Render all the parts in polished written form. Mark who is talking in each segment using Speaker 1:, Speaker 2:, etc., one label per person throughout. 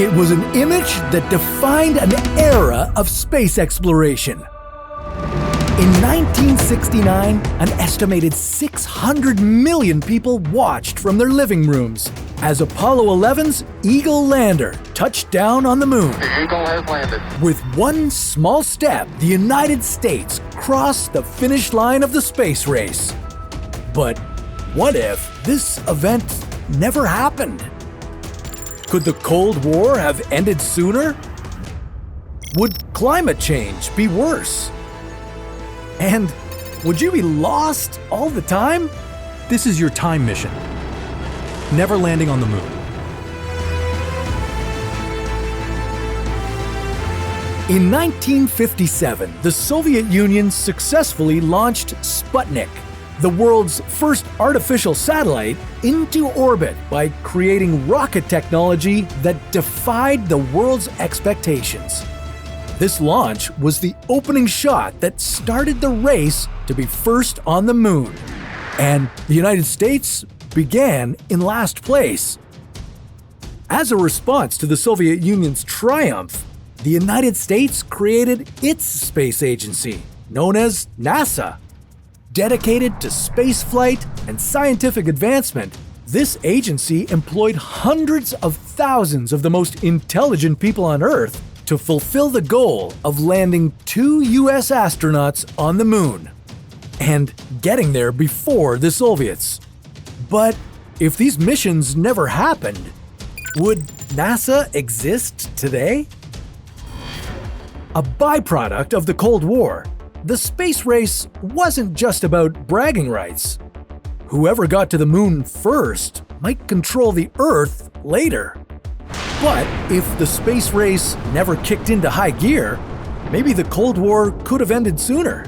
Speaker 1: It was an image that defined an era of space exploration. In 1969, an estimated 600 million people watched from their living rooms as Apollo 11's Eagle lander touched down on the moon.
Speaker 2: The Eagle has landed.
Speaker 1: With one small step, the United States crossed the finish line of the space race. But what if this event never happened? Could the Cold War have ended sooner? Would climate change be worse? And would you be lost all the time?
Speaker 3: This is your time mission. Never landing on the moon.
Speaker 1: In 1957, the Soviet Union successfully launched Sputnik, the world's first artificial satellite, into orbit by creating rocket technology that defied the world's expectations. This launch was the opening shot that started the race to be first on the moon. And the United States began in last place. As a response to the Soviet Union's triumph, the United States created its space agency, known as NASA. Dedicated to spaceflight and scientific advancement, this agency employed hundreds of thousands of the most intelligent people on Earth to fulfill the goal of landing 2 US astronauts on the moon and getting there before the Soviets. But if these missions never happened, would NASA exist today? A byproduct of the Cold War, the space race wasn't just about bragging rights. Whoever got to the moon first might control the Earth later. But if the space race never kicked into high gear, maybe the Cold War could have ended sooner.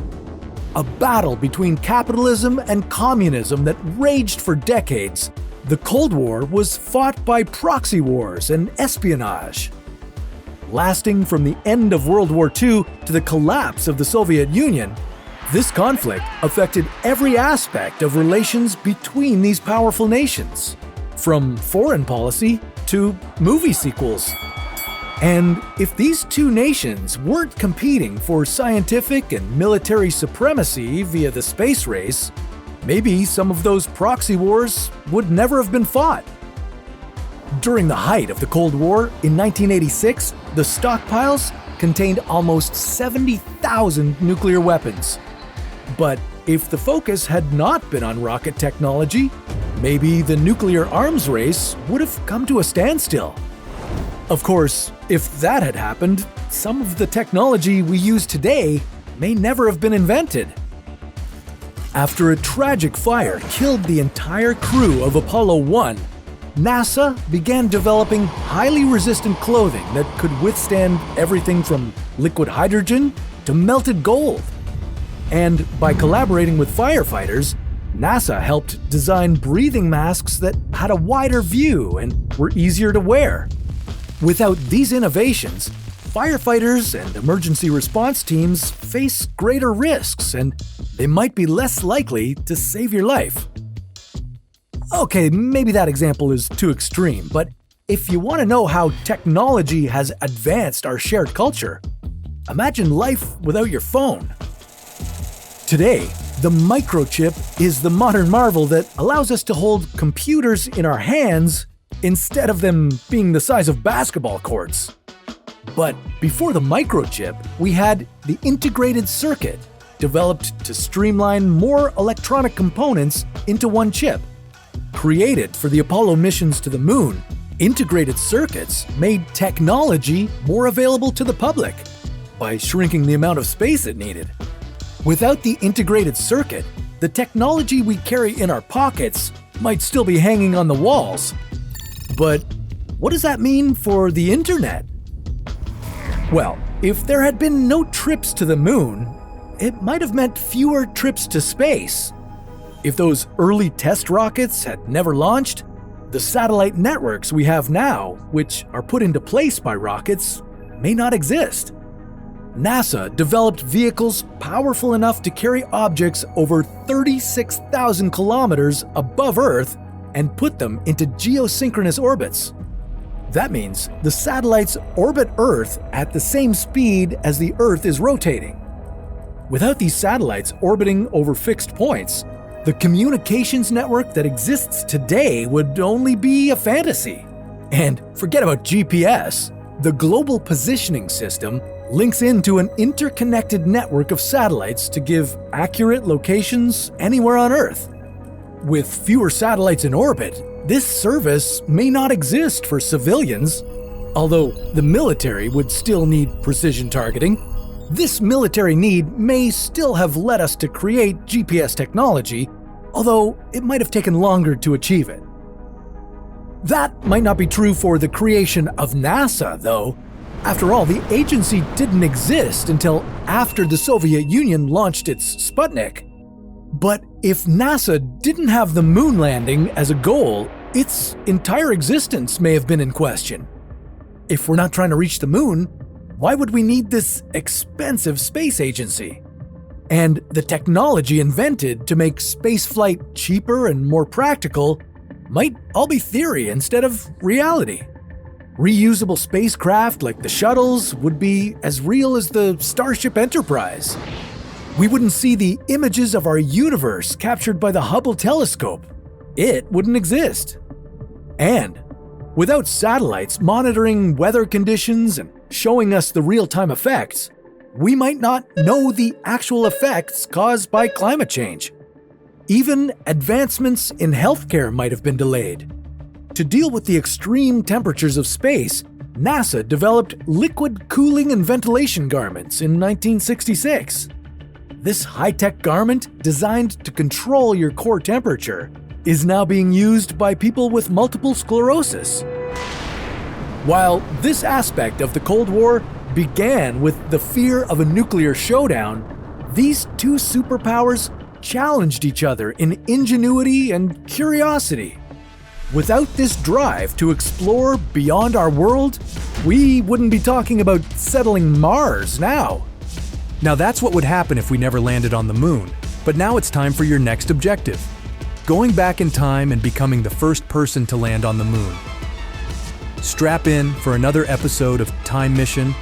Speaker 1: A battle between capitalism and communism that raged for decades, the Cold War was fought by proxy wars and espionage. Lasting from the end of World War II to the collapse of the Soviet Union, this conflict affected every aspect of relations between these powerful nations, from foreign policy to movie sequels. And if these two nations weren't competing for scientific and military supremacy via the space race, maybe some of those proxy wars would never have been fought. During the height of the Cold War in 1986, the stockpiles contained almost 70,000 nuclear weapons. But if the focus had not been on rocket technology, maybe the nuclear arms race would have come to a standstill. Of course, if that had happened, some of the technology we use today may never have been invented. After a tragic fire killed the entire crew of Apollo 1, NASA began developing highly resistant clothing that could withstand everything from liquid hydrogen to melted gold. And by collaborating with firefighters, NASA helped design breathing masks that had a wider view and were easier to wear. Without these innovations, firefighters and emergency response teams face greater risks, and they might be less likely to save your life. Okay, maybe that example is too extreme, but if you want to know how technology has advanced our shared culture, imagine life without your phone. Today, the microchip is the modern marvel that allows us to hold computers in our hands instead of them being the size of basketball courts. But before the microchip, we had the integrated circuit, developed to streamline more electronic components into one chip. Created for the Apollo missions to the moon, integrated circuits made technology more available to the public by shrinking the amount of space it needed. Without the integrated circuit, the technology we carry in our pockets might still be hanging on the walls. But what does that mean for the internet? Well, if there had been no trips to the moon, it might have meant fewer trips to space. If those early test rockets had never launched, the satellite networks we have now, which are put into place by rockets, may not exist. NASA developed vehicles powerful enough to carry objects over 36,000 kilometers above Earth and put them into geosynchronous orbits. That means the satellites orbit Earth at the same speed as the Earth is rotating. Without these satellites orbiting over fixed points, the communications network that exists today would only be a fantasy. And forget about GPS. The Global Positioning System links into an interconnected network of satellites to give accurate locations anywhere on Earth. With fewer satellites in orbit, this service may not exist for civilians. Although the military would still need precision targeting, this military need may still have led us to create GPS technology, although it might have taken longer to achieve it. That might not be true for the creation of NASA, though. After all, the agency didn't exist until after the Soviet Union launched its Sputnik. But if NASA didn't have the moon landing as a goal, its entire existence may have been in question. If we're not trying to reach the moon, why would we need this expensive space agency? And the technology invented to make spaceflight cheaper and more practical might all be theory instead of reality. Reusable spacecraft like the shuttles would be as real as the Starship Enterprise. We wouldn't see the images of our universe captured by the Hubble telescope. It wouldn't exist. And without satellites monitoring weather conditions and showing us the real-time effects, we might not know the actual effects caused by climate change. Even advancements in healthcare might have been delayed. To deal with the extreme temperatures of space, NASA developed liquid cooling and ventilation garments in 1966. This high-tech garment, designed to control your core temperature, is now being used by people with multiple sclerosis. While this aspect of the Cold War began with the fear of a nuclear showdown, these two superpowers challenged each other in ingenuity and curiosity. Without this drive to explore beyond our world, we wouldn't be talking about settling Mars now.
Speaker 3: Now that's what would happen if we never landed on the moon. But now it's time for your next objective: going back in time and becoming the first person to land on the moon. Strap in for another episode of Time Mission